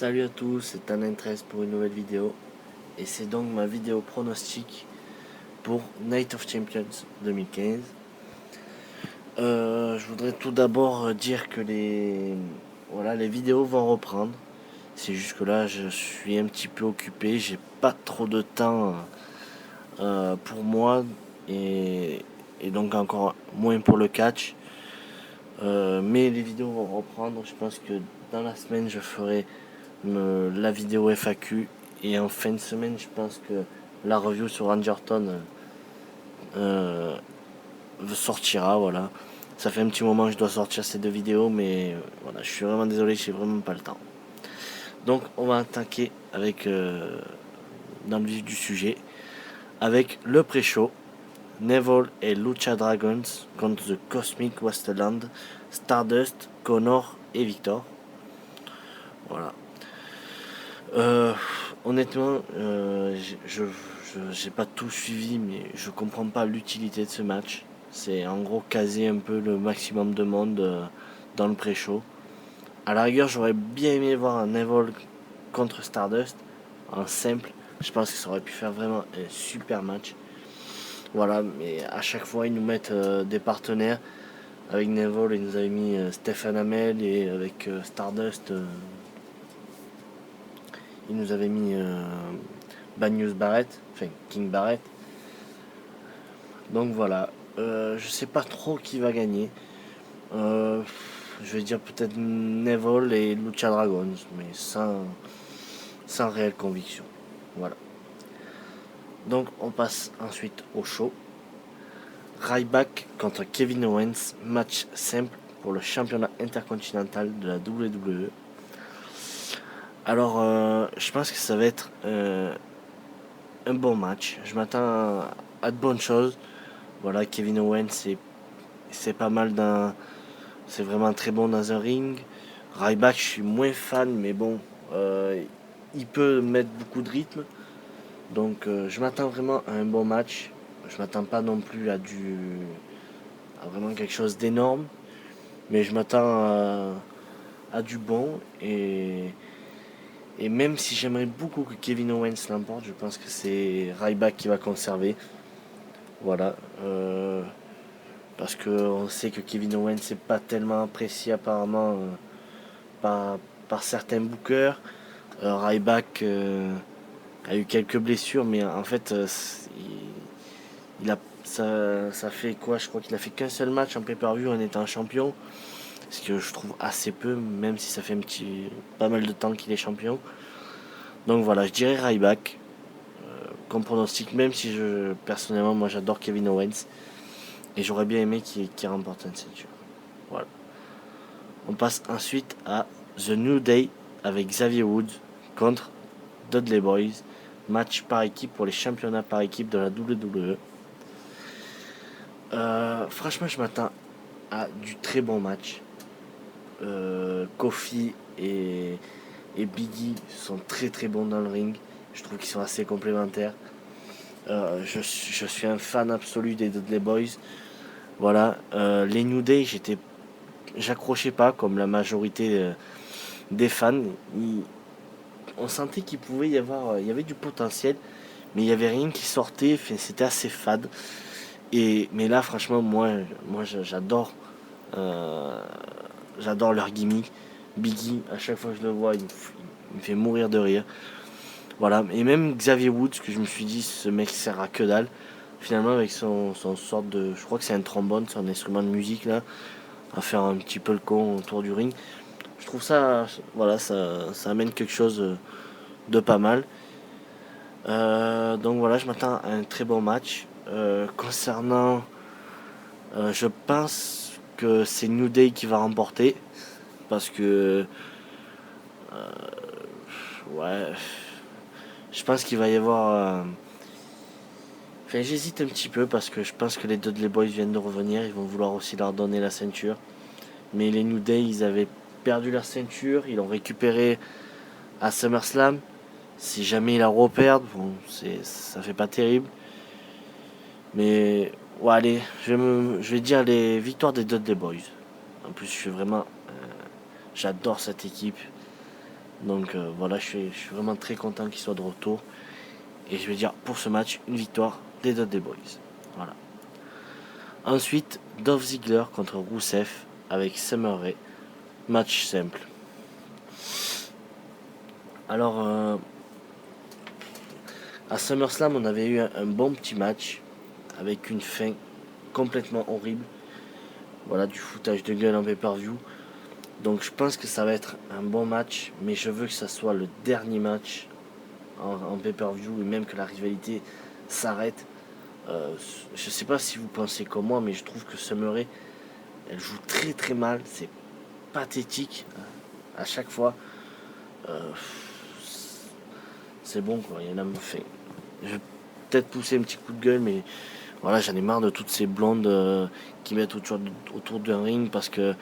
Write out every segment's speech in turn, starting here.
Salut à tous, c'est Tanin13 pour une nouvelle vidéo. Et c'est donc ma vidéo pronostic pour Night of Champions 2015. Je voudrais tout d'abord dire que les vidéos vont reprendre. C'est juste que là je suis un petit peu occupé, j'ai pas trop de temps pour moi et donc encore moins pour le catch. Mais les vidéos vont reprendre. Je pense que dans la semaine je ferai la vidéo FAQ et en fin de semaine je pense que la review sur Rangerton euh, sortira. Voilà, ça fait un petit moment que je dois sortir ces deux vidéos, mais voilà, je suis vraiment désolé, j'ai vraiment pas le temps. Donc on va attaquer avec dans le vif du sujet avec le pré-show. Neville et Lucha Dragons contre The Cosmic Wasteland, Stardust, Connor et Victor. Voilà. Euh, Honnêtement, j'ai pas tout suivi, mais je comprends pas l'utilité de ce match. C'est en gros caser un peu le maximum de monde dans le pré-show. À la rigueur, j'aurais bien aimé voir un Neville contre Stardust en simple. Je pense que ça aurait pu faire vraiment un super match. Voilà, mais à chaque fois, ils nous mettent des partenaires. Avec Neville, ils nous avaient mis Stephen Amell, et avec Stardust, ils nous avaient mis Banyus Barrett, enfin King Barrett. Donc voilà, je sais pas trop qui va gagner. Je vais dire peut-être Neville et Lucha Dragons, mais sans réelle conviction. Voilà. Donc on passe ensuite au show. Ryback contre Kevin Owens, match simple pour le championnat intercontinental de la WWE. Alors, je pense que ça va être un bon match. Je m'attends à de bonnes choses. Voilà, Kevin Owens, c'est pas mal c'est vraiment très bon dans un ring. Ryback, je suis moins fan, mais bon, il peut mettre beaucoup de rythme. Donc, je m'attends vraiment à un bon match. Je m'attends pas non plus à vraiment quelque chose d'énorme, mais je m'attends à du bon. Et même si j'aimerais beaucoup que Kevin Owens l'emporte, je pense que c'est Ryback qui va conserver. Voilà. Parce qu'on sait que Kevin Owens n'est pas tellement apprécié apparemment par, par certains bookers. Ryback a eu quelques blessures, mais en fait, ça fait quoi? Je crois qu'il a fait qu'un seul match en pay-per-view en étant champion. Ce que je trouve assez peu, même si ça fait pas mal de temps qu'il est champion. Donc voilà, je dirais Ryback comme pronostic, même si personnellement, moi j'adore Kevin Owens. Et j'aurais bien aimé qu'il remporte une ceinture. Voilà. On passe ensuite à The New Day avec Xavier Woods contre Dudley Boys. Match par équipe pour les championnats par équipe de la WWE. Franchement, je m'attends à du très bon match. Kofi et Biggie sont très très bons dans le ring. Je trouve qu'ils sont assez complémentaires. Je suis un fan absolu des Dudley Boys. Voilà. Les New Day, j'accrochais pas comme la majorité des fans. On sentait qu'il pouvait y avoir, il y avait du potentiel, mais il y avait rien qui sortait. Enfin, c'était assez fade. Mais là, franchement, moi, euh, j'adore leur gimmick. Biggie, à chaque fois que je le vois, il me fait mourir de rire. Voilà. Et même Xavier Woods, que je me suis dit, ce mec sert à que dalle. Finalement, avec son sorte de, je crois que c'est un trombone, c'est un instrument de musique là, à faire un petit peu le con autour du ring. Je trouve ça, voilà, ça amène quelque chose de pas mal. Donc voilà, je m'attends à un très bon match. Concernant, je pense que c'est New Day qui va remporter parce que, ouais, je pense qu'il va y avoir. Enfin, j'hésite un petit peu parce que je pense que les Dudley Boys viennent de revenir, ils vont vouloir aussi leur donner la ceinture. Mais les New Day, ils avaient perdu leur ceinture, ils l'ont récupéré à SummerSlam. Si jamais ils la reperdent, bon, ça fait pas terrible. Mais ouais, allez, je vais dire les victoires des Dudley Boys. En plus, j'adore cette équipe. Donc voilà, je suis vraiment très content qu'il soit de retour. Et je vais dire pour ce match, une victoire des Dudley Boys. Voilà. Ensuite, Dolph Ziggler contre Rusev avec Summer Rae. Match simple. Alors, à SummerSlam, on avait eu un bon petit match avec une fin complètement horrible. Voilà, du foutage de gueule en pay-per-view. Donc je pense que ça va être un bon match, mais je veux que ça soit le dernier match en pay-per-view et même que la rivalité s'arrête. Je sais pas si vous pensez comme moi, mais je trouve que Summer Rae, elle joue très très mal. C'est pathétique à chaque fois. Euh, c'est bon quoi, il y en a fait. Je vais peut-être pousser un petit coup de gueule, mais voilà, j'en ai marre de toutes ces blondes qui mettent autour d'un ring parce que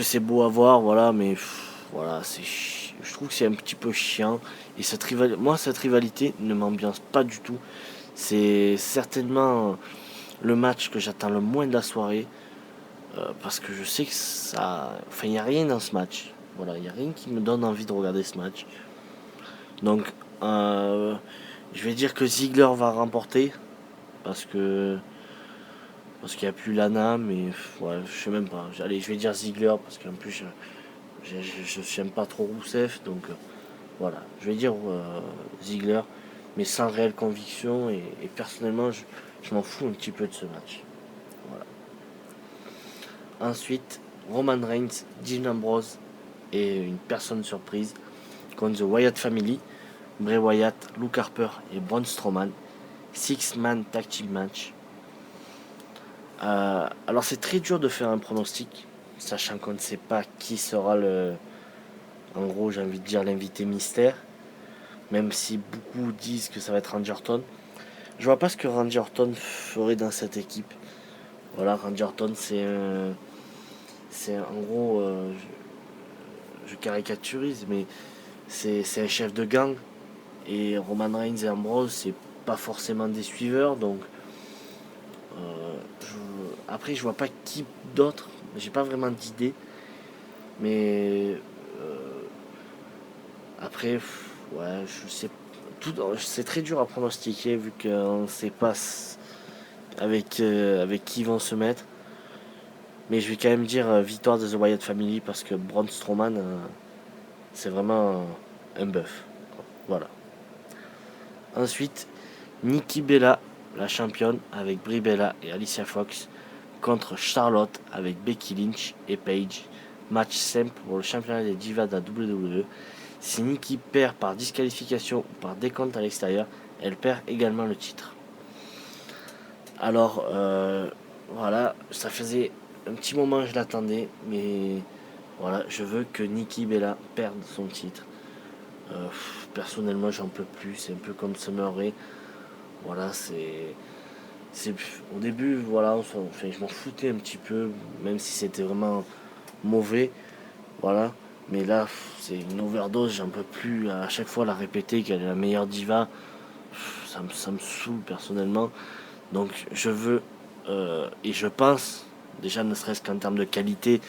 c'est beau à voir, voilà, mais voilà, je trouve que c'est un petit peu chiant. Et moi, cette rivalité ne m'ambiance pas du tout. C'est certainement le match que j'attends le moins de la soirée. Parce que je sais que ça. Enfin, il n'y a rien dans ce match. Voilà, il n'y a rien qui me donne envie de regarder ce match. Donc, je vais dire que Ziggler va remporter. Parce que. Parce qu'il n'y a plus Lana, mais ouais, je sais même pas. Allez, je vais dire Ziggler parce qu'en plus, je n'aime pas trop Rousseff. Donc, voilà, je vais dire Ziggler, mais sans réelle conviction. Et personnellement, je m'en fous un petit peu de ce match. Voilà. Ensuite, Roman Reigns, Dean Ambrose et une personne surprise contre The Wyatt Family, Bray Wyatt, Luke Harper et Braun Strowman. Six-man tag team match. Alors c'est très dur de faire un pronostic, sachant qu'on ne sait pas qui sera en gros j'ai envie de dire l'invité mystère, même si beaucoup disent que ça va être Randy Orton. Je vois pas ce que Randy Orton ferait dans cette équipe. Voilà, Randy Orton c'est en gros, je caricaturise, mais c'est un chef de gang. Et Roman Reigns et Ambrose, c'est pas forcément des suiveurs. Donc, après, je vois pas qui d'autre. J'ai pas vraiment d'idée. Mais après, ouais, je sais. C'est très dur à pronostiquer vu qu'on ne sait pas avec qui ils vont se mettre. Mais je vais quand même dire victoire de The Wyatt Family parce que Braun Strowman, c'est vraiment un bœuf. Voilà. Ensuite, Nikki Bella, la championne, avec Brie Bella et Alicia Fox, contre Charlotte avec Becky Lynch et Paige. Match simple pour le championnat des divas de la WWE. Si Nikki perd par disqualification ou par décompte à l'extérieur, elle perd également le titre. Alors, voilà, ça faisait un petit moment que je l'attendais, mais voilà, je veux que Nikki Bella perde son titre. Personnellement, j'en peux plus. C'est un peu comme Summer Rae. Voilà, c'est au début, voilà, je m'en foutais un petit peu, même si c'était vraiment mauvais. Voilà. Mais là, c'est une overdose, j'en peux plus. À chaque fois, la répéter qu'elle est la meilleure diva, ça me saoule personnellement. Donc, je veux, et je pense, déjà ne serait-ce qu'en termes de qualité,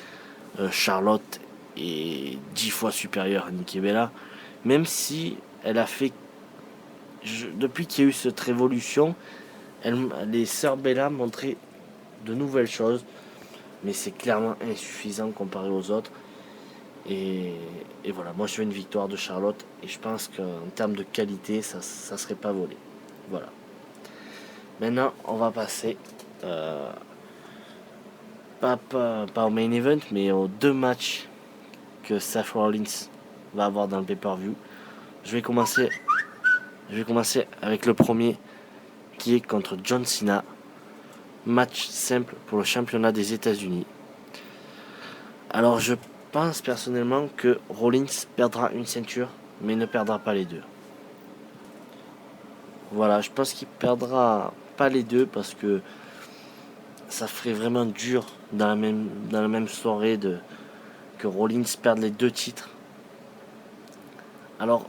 Charlotte est 10 fois supérieure à Nikki Bella. Même si elle a fait, depuis qu'il y a eu cette révolution, les sœurs Bella montraient de nouvelles choses, mais c'est clairement insuffisant comparé aux autres. Et, et voilà, moi je veux une victoire de Charlotte et je pense qu'en termes de qualité, ça serait pas volé. Voilà. Maintenant, on va passer pas au main event, mais aux deux matchs que Seth Rollins va avoir dans le pay-per-view. Je vais commencer, je vais commencer avec le premier qui est contre John Cena. Match simple pour le championnat des États-Unis. Alors je pense personnellement que Rollins perdra une ceinture, mais ne perdra pas les deux. Voilà, je pense qu'il perdra pas les deux parce que ça ferait vraiment dur dans la même soirée que Rollins perde les deux titres. Alors,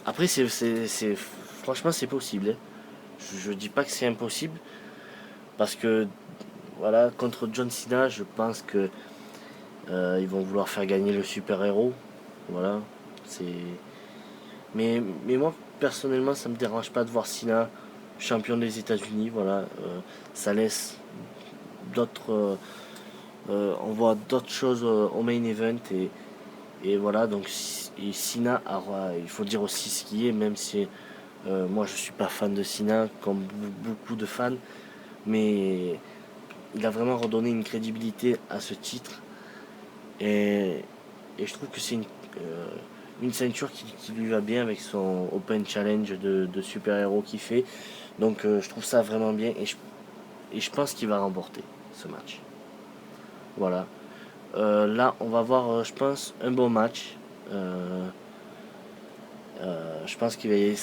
après, franchement, c'est possible. Hein. Je dis pas que c'est impossible parce que, voilà, contre John Cena, je pense que ils vont vouloir faire gagner le super-héros. Voilà, c'est... Mais moi, personnellement, ça me dérange pas de voir Cena champion des États-Unis. Voilà, ça laisse d'autres... on voit d'autres choses au main event. Et voilà, donc et Cena, il faut dire aussi ce qui est, même si moi je suis pas fan de Cena, comme beaucoup de fans. Mais il a vraiment redonné une crédibilité à ce titre. Et, et je trouve que c'est une ceinture qui lui va bien avec son Open Challenge de super-héros qu'il fait. Donc je trouve ça vraiment bien et je pense qu'il va remporter ce match. Voilà. Là, on va voir, je pense, un bon match. Je pense qu'il va y...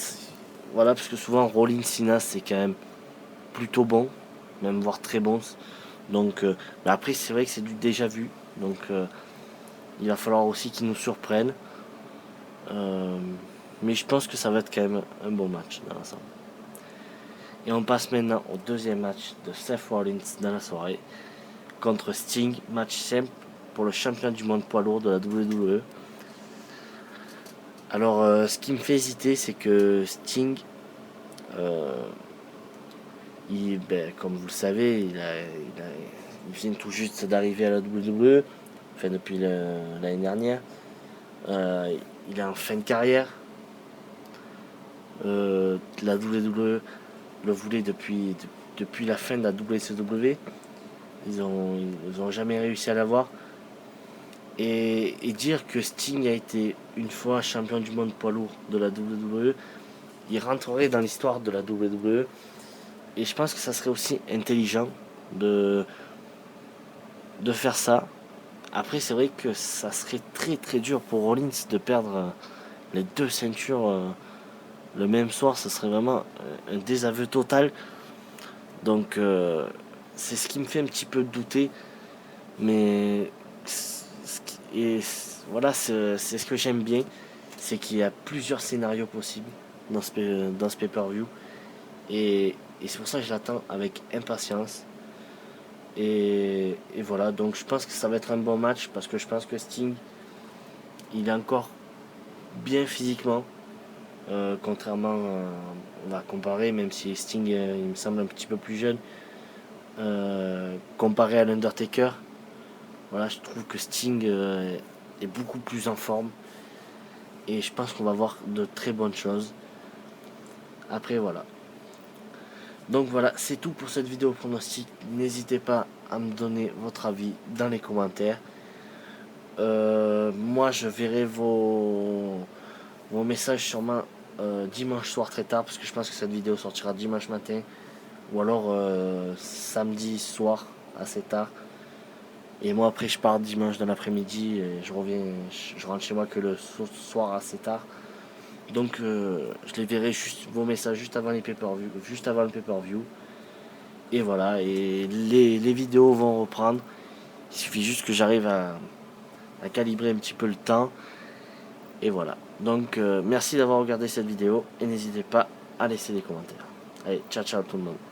Voilà, parce que souvent, Rollins Cena, c'est quand même plutôt bon, même voire très bon. Donc, mais après, c'est vrai que c'est du déjà vu. Donc, il va falloir aussi qu'il nous surprenne. Euh, mais je pense que ça va être quand même un bon match dans l'ensemble. Et on passe maintenant au deuxième match de Seth Rollins dans la soirée contre Sting, match simple pour le champion du monde poids lourd de la WWE. Alors, ce qui me fait hésiter, c'est que Sting, euh, comme vous le savez, il vient tout juste d'arriver à la WWE, enfin depuis l'année dernière. Il est en fin de carrière. La WWE le voulait depuis la fin de la WCW. Ils ont jamais réussi à l'avoir. Et dire que Sting a été une fois champion du monde poids lourd de la WWE, il rentrerait dans l'histoire de la WWE. Et je pense que ça serait aussi intelligent de, de faire ça. Après, c'est vrai que ça serait très très dur pour Rollins de perdre les deux ceintures le même soir. Ce serait vraiment un désaveu total. Donc, c'est ce qui me fait un petit peu douter. Mais et voilà, c'est ce que j'aime bien, c'est qu'il y a plusieurs scénarios possibles dans ce pay-per-view. Et c'est pour ça que je l'attends avec impatience. Et voilà, donc je pense que ça va être un bon match parce que je pense que Sting, il est encore bien physiquement. Contrairement, on va comparer, même si Sting, il me semble un petit peu plus jeune, comparé à l'Undertaker. Voilà, je trouve que Sting est beaucoup plus en forme. Et je pense qu'on va voir de très bonnes choses. Après, voilà. Donc voilà, c'est tout pour cette vidéo pronostic. N'hésitez pas à me donner votre avis dans les commentaires. Moi, je verrai vos messages sûrement dimanche soir très tard, parce que je pense que cette vidéo sortira dimanche matin. Ou alors samedi soir assez tard. Et moi après je pars dimanche dans l'après-midi et je rentre chez moi que le soir assez tard. Donc je les verrai vos messages juste avant les pay-per-view, juste avant le pay-per-view. Et voilà, et les vidéos vont reprendre. Il suffit juste que j'arrive à calibrer un petit peu le temps. Et voilà. Donc merci d'avoir regardé cette vidéo et n'hésitez pas à laisser des commentaires. Allez, ciao ciao tout le monde.